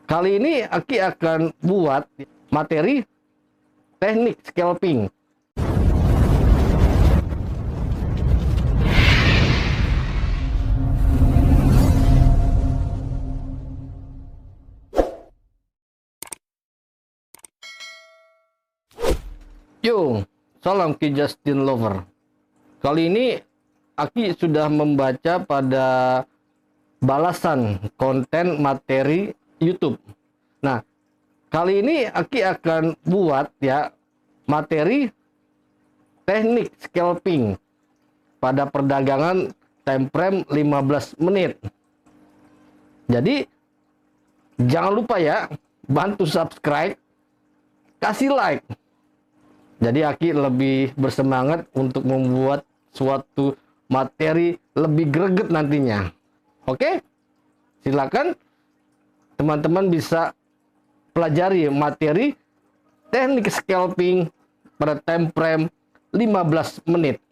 Kali ini Aki akan buat materi teknik scalping. Yo, salam Ki Justin Lover. Kali ini Aki sudah membaca pada balasan konten materi YouTube. Nah, kali ini Aki akan buat ya materi teknik scalping pada perdagangan time frame 15 menit. Jadi jangan lupa ya, bantu subscribe, kasih like. Jadi Aki lebih bersemangat untuk membuat suatu materi lebih greget nantinya. Oke? Silakan teman-teman bisa pelajari materi teknik scalping pada time frame 15 menit.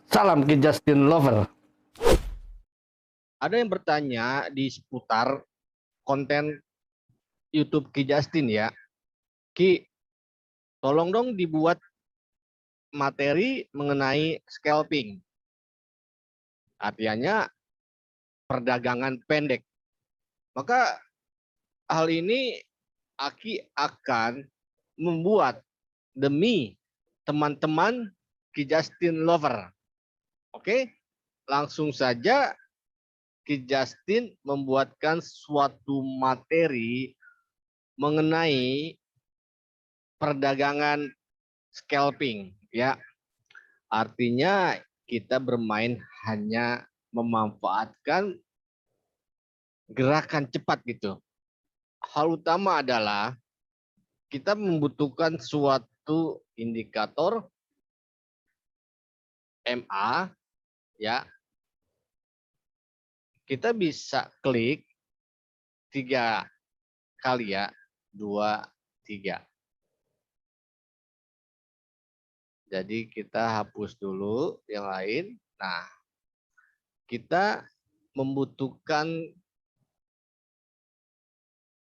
Salam Ki Justin Lover. Ada yang bertanya di seputar konten YouTube Ki Justin ya. Ki, tolong dong dibuat materi mengenai scalping. Artinya perdagangan pendek. Maka hal ini Aki akan membuat demi teman-teman Ki Justin Lover. Oke, langsung saja Ki Justin membuatkan suatu materi mengenai perdagangan scalping ya. Artinya kita bermain hanya memanfaatkan gerakan cepat gitu. Hal utama adalah kita membutuhkan suatu indikator MA ya. Kita bisa klik 3 kali ya, 2, 3. Jadi kita hapus dulu yang lain. Nah, kita membutuhkan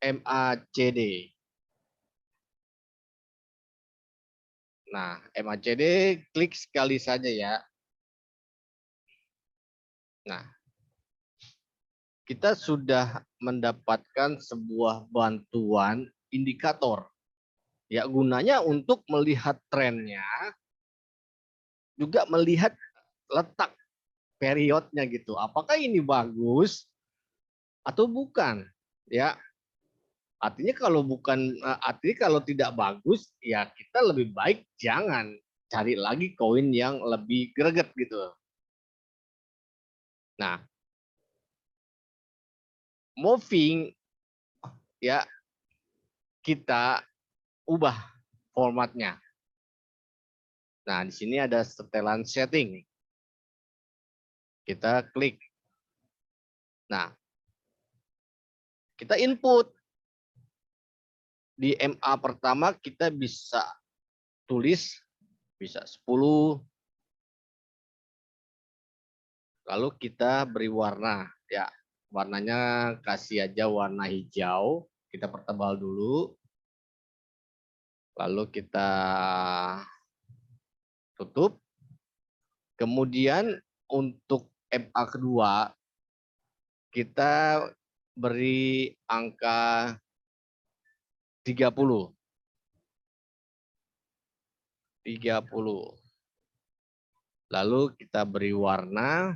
MACD. Nah, MACD klik sekali saja ya. Nah, kita sudah mendapatkan sebuah bantuan indikator. Ya, gunanya untuk melihat trennya, juga melihat letak periodnya gitu. Apakah ini bagus atau bukan? Ya, artinya kalau tidak bagus, ya kita lebih baik jangan cari lagi koin yang lebih greget gitu. Nah, moving ya kita ubah formatnya. Nah, di sini ada setelan setting. Kita klik. Nah, kita input. Di MA pertama kita bisa tulis, bisa 10. Lalu kita beri warna. Ya, warnanya kasih aja warna hijau. Kita pertebal dulu. Lalu kita tutup. Kemudian untuk MA kedua, kita beri angka 30. 30. Lalu kita beri warna,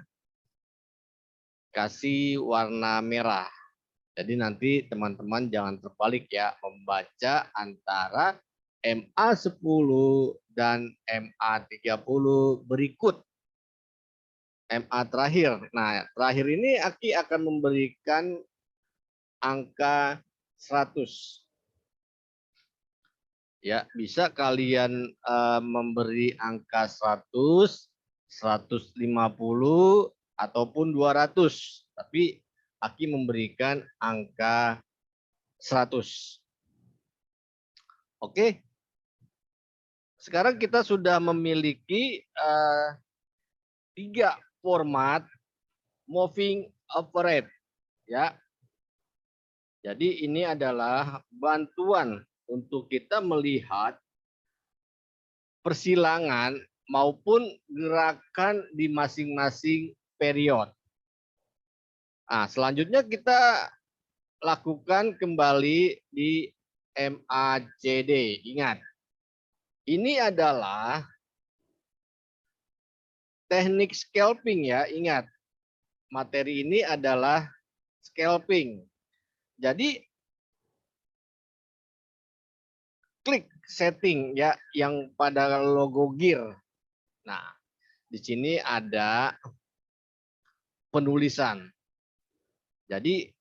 kasih warna merah. Jadi nanti teman-teman jangan terbalik ya, membaca antara MA10 dan MA30 berikut. MA terakhir. Nah, terakhir ini Aki akan memberikan angka 100. Ya, bisa kalian memberi angka 100, 150 ataupun 200. Tapi Aki memberikan angka 100. Oke. Sekarang kita sudah memiliki 3 format moving average ya. Jadi ini adalah bantuan untuk kita melihat persilangan maupun gerakan di masing-masing period. Nah, selanjutnya kita lakukan kembali di MACD. Ingat, ini adalah teknik scalping ya. Ingat, materi ini adalah scalping. Jadi klik setting ya yang pada logo gear. Nah, di sini ada penulisan. Jadi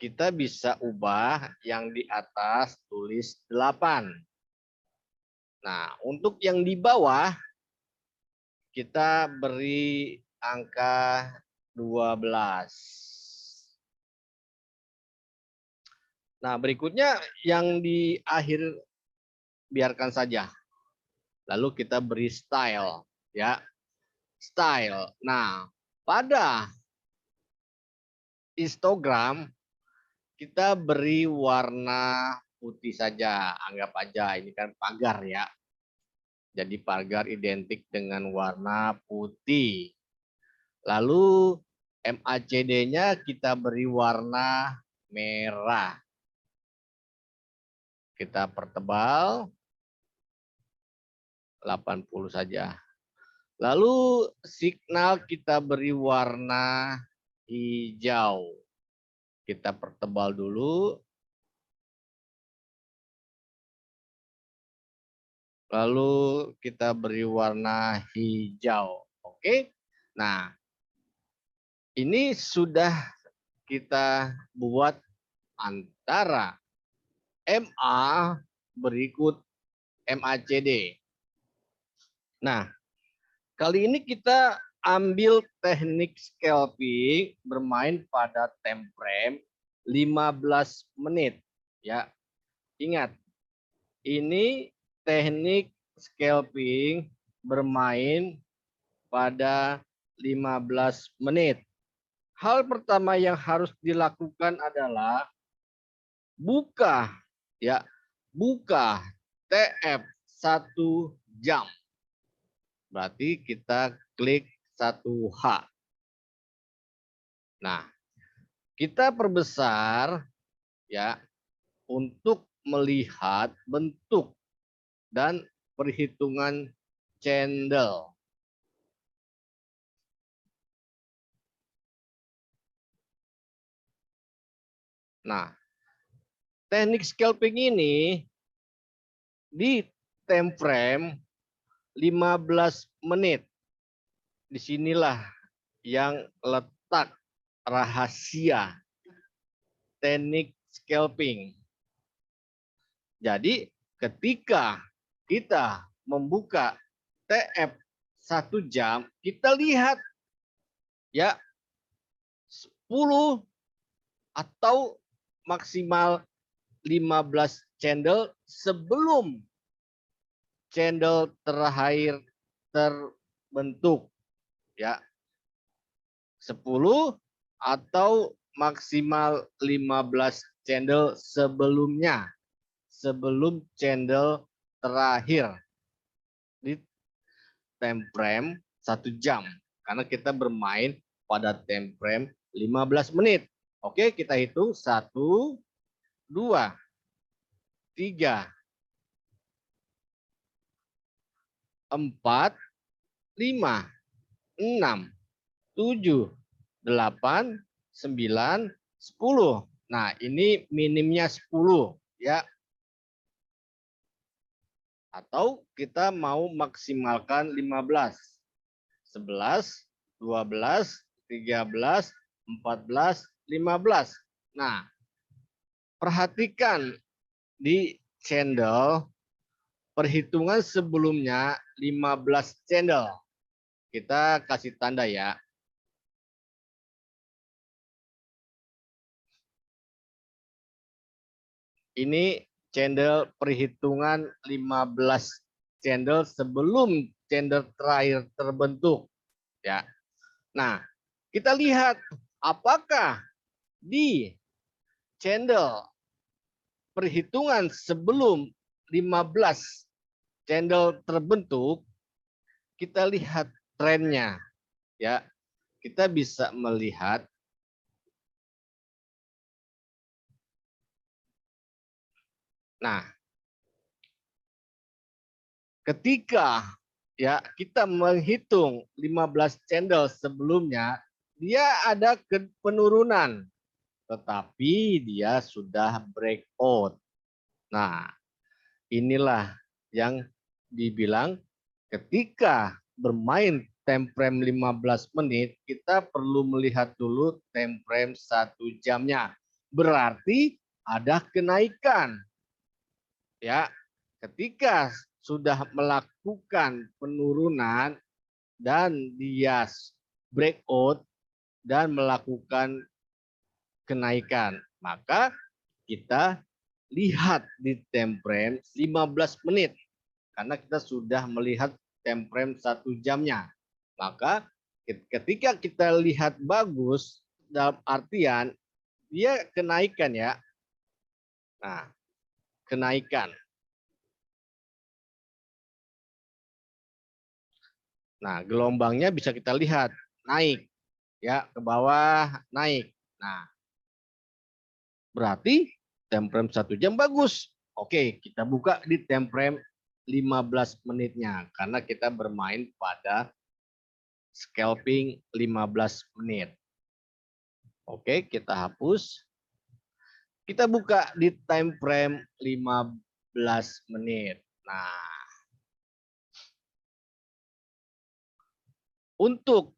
kita bisa ubah yang di atas tulis 8. Nah, untuk yang di bawah kita beri angka 12. Nah, berikutnya yang di akhir biarkan saja. Lalu kita beri style ya. Style. Nah, pada histogram kita beri warna putih saja. Anggap aja ini kan pagar ya. Jadi pagar identik dengan warna putih. Lalu MACD-nya kita beri warna merah. Kita pertebal 80 saja. Lalu signal kita beri warna hijau. Kita pertebal dulu. Lalu kita beri warna hijau. Oke. Nah, ini sudah kita buat antara MA berikut MACD. Nah, kali ini kita ambil teknik scalping bermain pada time frame 15 menit. Ya, ingat, ini teknik scalping bermain pada 15 menit. Hal pertama yang harus dilakukan adalah buka ya, buka TF 1 jam. Berarti kita klik 1H. Nah, kita perbesar ya untuk melihat bentuk dan perhitungan candle. Nah, teknik scalping ini di time frame 15 menit. Disinilah yang letak rahasia teknik scalping. Jadi ketika kita membuka TF 1 jam, kita lihat ya 10 atau maksimal 15 candle sebelum candle terakhir terbentuk ya. 10 atau maksimal 15 candle sebelumnya, sebelum candle terakhir di time frame 1 jam, karena kita bermain pada time frame 15 menit. Oke, kita hitung 1, 2, 3, 4, 5, 6, 7, 8, 9, 10. Nah, ini minimnya 10 ya. Atau kita mau maksimalkan 15. 11, 12, 13, 14, 15. Nah, perhatikan di candle perhitungan sebelumnya 15 candle. Kita kasih tanda ya. Ini candle perhitungan 15 candle sebelum candle terakhir terbentuk ya. Nah, kita lihat apakah di candle perhitungan sebelum 15 candle terbentuk, kita lihat trennya ya. Kita bisa melihat ketika ya kita menghitung 15 candle sebelumnya, dia ada penurunan, tetapi dia sudah breakout. Nah, inilah yang dibilang ketika bermain time frame 15 menit, kita perlu melihat dulu time frame 1 jamnya. Berarti ada kenaikan. Ya, ketika sudah melakukan penurunan dan dia breakout dan melakukan kenaikan, maka kita lihat di time frame 15 menit karena kita sudah melihat time frame 1 jamnya. Maka ketika kita lihat bagus dalam artian dia kenaikan ya. Nah, kenaikan. Nah, gelombangnya bisa kita lihat naik ya, ke bawah naik. Nah, berarti time frame 1 jam bagus. Oke, kita buka di time frame 15 menitnya karena kita bermain pada scalping 15 menit. Oke, kita hapus. Kita buka di time frame 15 menit. Nah, untuk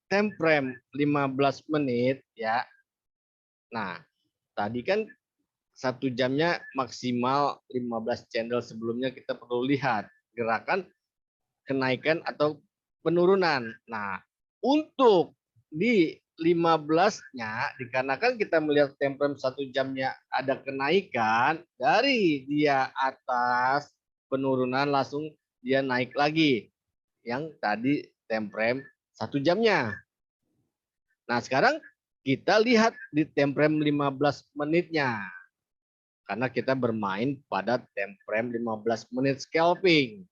time frame 15 menit ya. Nah, tadi kan 1 jamnya maksimal 15 candle sebelumnya kita perlu lihat gerakan kenaikan atau penurunan. Nah, untuk di 15-nya dikarenakan kita melihat time frame 1 jamnya ada kenaikan dari dia atas penurunan langsung dia naik lagi yang tadi time frame 1 jamnya. Nah, sekarang kita lihat di time frame 15 menitnya. Karena kita bermain pada time frame 15 menit scalping.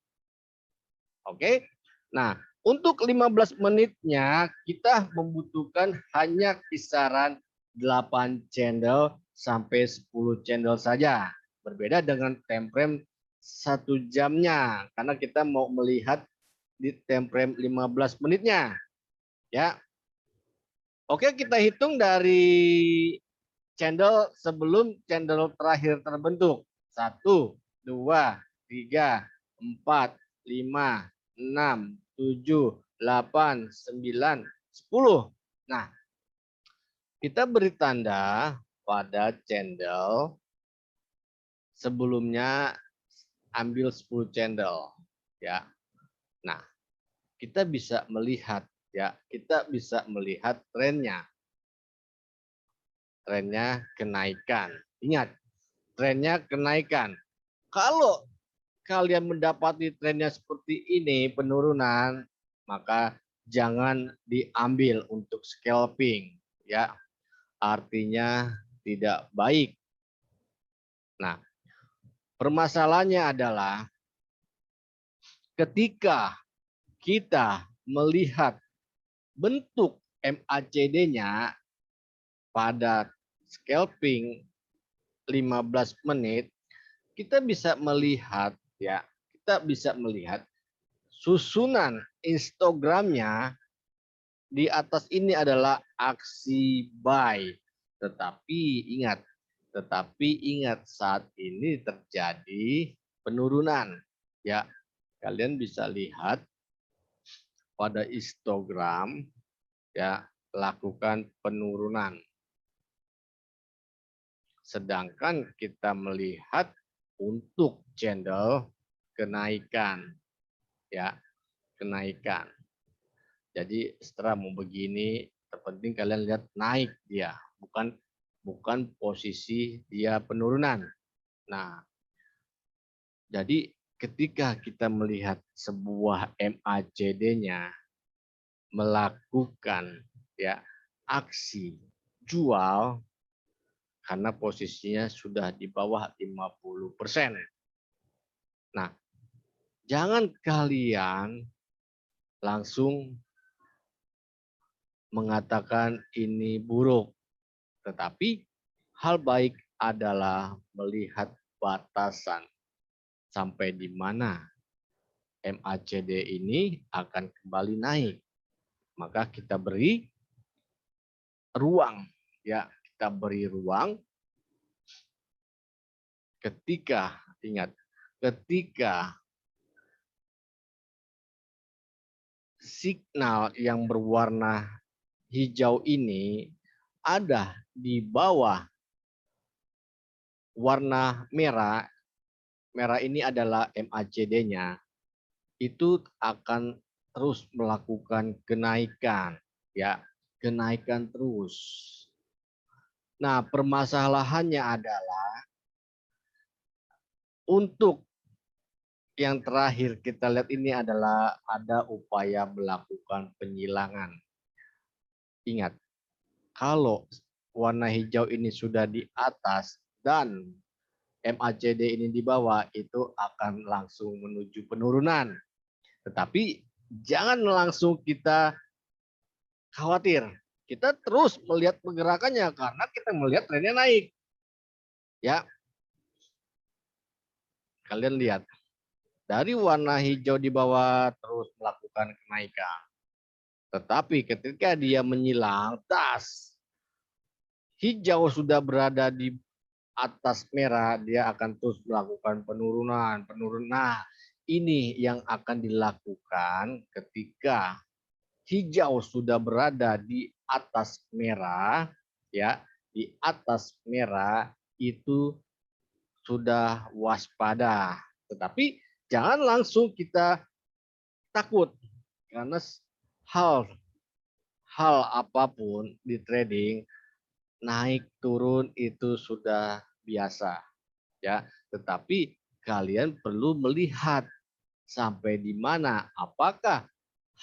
Oke. Nah, untuk 15 menitnya kita membutuhkan hanya kisaran 8 candle sampai 10 candle saja. Berbeda dengan time frame 1 jamnya karena kita mau melihat di time frame 15 menitnya. Ya. Oke, kita hitung dari candle sebelum candle terakhir terbentuk. 1, 2, 3, 4, 5, 6, 7, 8, 9, 10. Nah, kita beri tanda pada candle sebelumnya ambil 10 candle ya. Nah, kita bisa melihat ya, kita bisa melihat trennya. Trennya kenaikan. Ingat, trennya kenaikan. Kalau kalian mendapati trennya seperti ini penurunan, maka jangan diambil untuk scalping ya. Artinya tidak baik. Nah, permasalahannya adalah ketika kita melihat bentuk MACD-nya pada scalping 15 menit, kita bisa melihat ya, kita bisa melihat susunan histogramnya di atas ini adalah aksi buy. Tetapi ingat saat ini terjadi penurunan ya. Kalian bisa lihat pada histogram ya, lakukan penurunan. Sedangkan kita melihat untuk candle kenaikan ya, kenaikan. Jadi setelah mau begini, terpenting kalian lihat naik dia, bukan posisi dia penurunan. Nah, jadi ketika kita melihat sebuah MACD-nya melakukan ya aksi jual, karena posisinya sudah di bawah 50%. Nah, jangan kalian langsung mengatakan ini buruk, tetapi hal baik adalah melihat batasan sampai di mana MACD ini akan kembali naik. Maka kita beri ruang, ya, kita beri ruang ketika signal yang berwarna hijau ini ada di bawah warna merah, merah ini adalah MACD-nya, itu akan terus melakukan kenaikan, ya, kenaikan terus. Nah, permasalahannya adalah untuk yang terakhir kita lihat ini adalah ada upaya melakukan penyilangan. Ingat, kalau warna hijau ini sudah di atas dan MACD ini di bawah, itu akan langsung menuju penurunan. Tetapi jangan langsung kita khawatir. Kita terus melihat pergerakannya karena kita melihat trennya naik. Ya. Kalian lihat. Dari warna hijau di bawah terus melakukan kenaikan. Tetapi ketika dia menyilang, tas hijau sudah berada di atas merah, dia akan terus melakukan penurunan. Nah, ini yang akan dilakukan ketika hijau sudah berada di atas merah, ya, di atas merah itu sudah waspada. Tetapi jangan langsung kita takut karena hal apapun di trading naik turun itu sudah biasa, ya. Tetapi kalian perlu melihat sampai di mana, apakah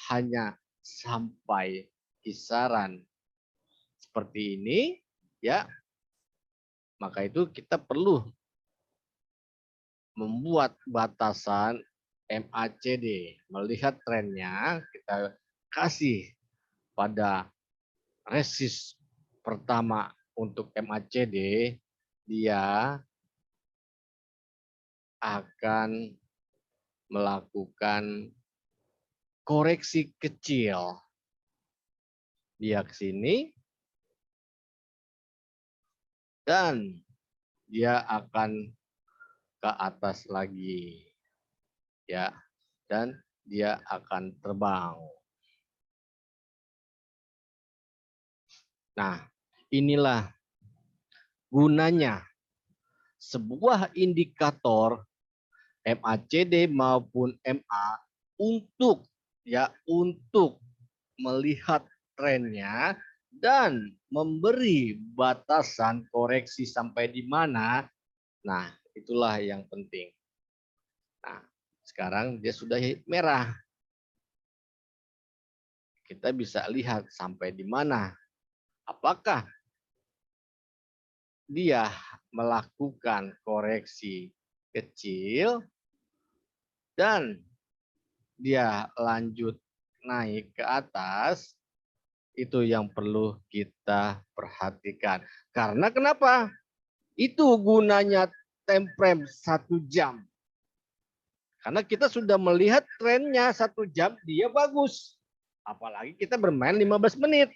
hanya sampai kisaran seperti ini, ya, maka itu kita perlu membuat batasan MACD, melihat trennya, kita kasih pada resist pertama untuk MACD, dia akan melakukan koreksi kecil. Dia ke sini dan dia akan ke atas lagi, ya, dan dia akan terbang. Nah, inilah gunanya sebuah indikator MACD maupun MA untuk melihat trennya dan memberi batasan koreksi sampai di mana. Nah, itulah yang penting. Nah, sekarang dia sudah merah. Kita bisa lihat sampai di mana. Apakah dia melakukan koreksi kecil dan dia lanjut naik ke atas, itu yang perlu kita perhatikan. Karena kenapa? Itu gunanya time frame 1 jam. Karena kita sudah melihat trennya 1 jam, dia bagus. Apalagi kita bermain 15 menit.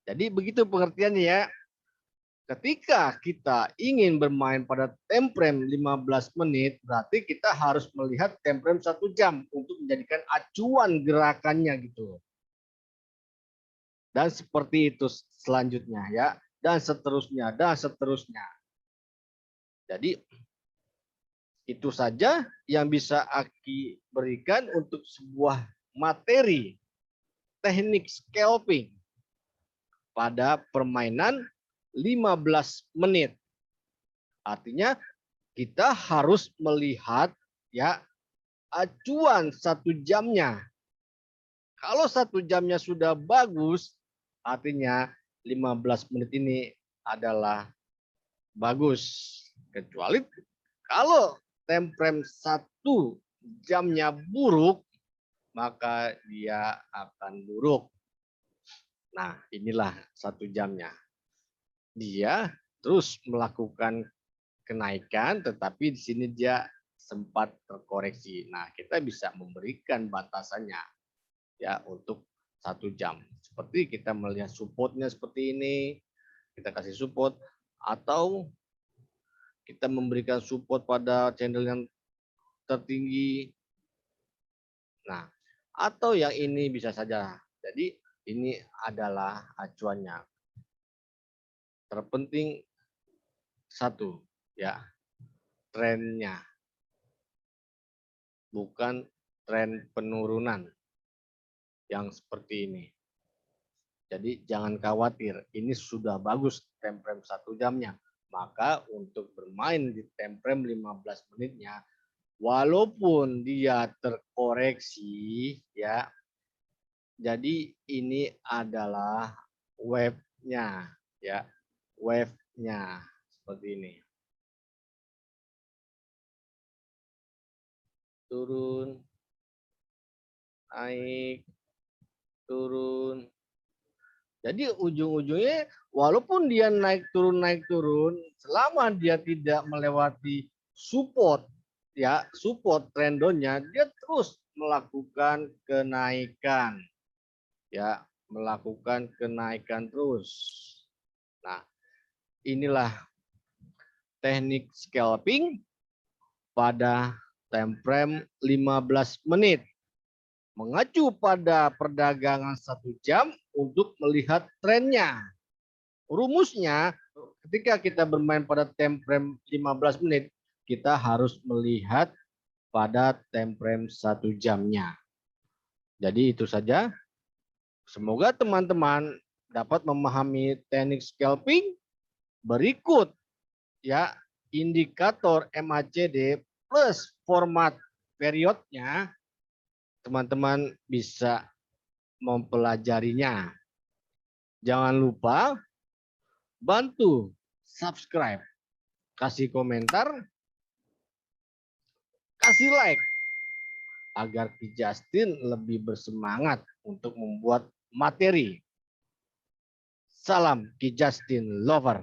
Jadi begitu pengertiannya ya. Ketika kita ingin bermain pada time frame 15 menit, berarti kita harus melihat time frame 1 jam untuk menjadikan acuan gerakannya gitu. Dan seperti itu selanjutnya ya, dan seterusnya. Jadi itu saja yang bisa Aki berikan untuk sebuah materi teknik scalping pada permainan 15 menit. Artinya kita harus melihat ya acuan 1 jamnya. Kalau 1 jamnya sudah bagus, artinya 15 menit ini adalah bagus. Kecuali kalau time frame 1 jamnya buruk, maka dia akan buruk. Nah, inilah 1 jamnya. Dia terus melakukan kenaikan, tetapi di sini dia sempat terkoreksi. Nah, kita bisa memberikan batasannya ya untuk 1 jam. Seperti kita melihat supportnya seperti ini, kita kasih support, atau kita memberikan support pada channel yang tertinggi. Nah, atau yang ini bisa saja. Jadi ini adalah acuannya. Terpenting satu, ya, trennya, bukan tren penurunan yang seperti ini. Jadi jangan khawatir, ini sudah bagus time frame 1 jamnya. Maka untuk bermain di time frame 15 menitnya, walaupun dia terkoreksi, ya, jadi ini adalah wave-nya, ya, wave-nya seperti ini. Turun, naik, turun. Jadi ujung-ujungnya walaupun dia naik turun, selama dia tidak melewati support, ya, support trendonnya, dia terus melakukan kenaikan. Ya, melakukan kenaikan terus. Nah, inilah teknik scalping pada time frame 15 menit. Mengacu pada perdagangan 1 jam untuk melihat trennya. Rumusnya, ketika kita bermain pada time frame 15 menit, kita harus melihat pada time frame 1 jamnya. Jadi itu saja. Semoga teman-teman dapat memahami teknik scalping berikut, ya, indikator MACD plus format periodnya. Teman-teman bisa mempelajarinya. Jangan lupa bantu subscribe, kasih komentar, kasih like agar Ki Justin lebih bersemangat untuk membuat materi. Salam Ki Justin Lover.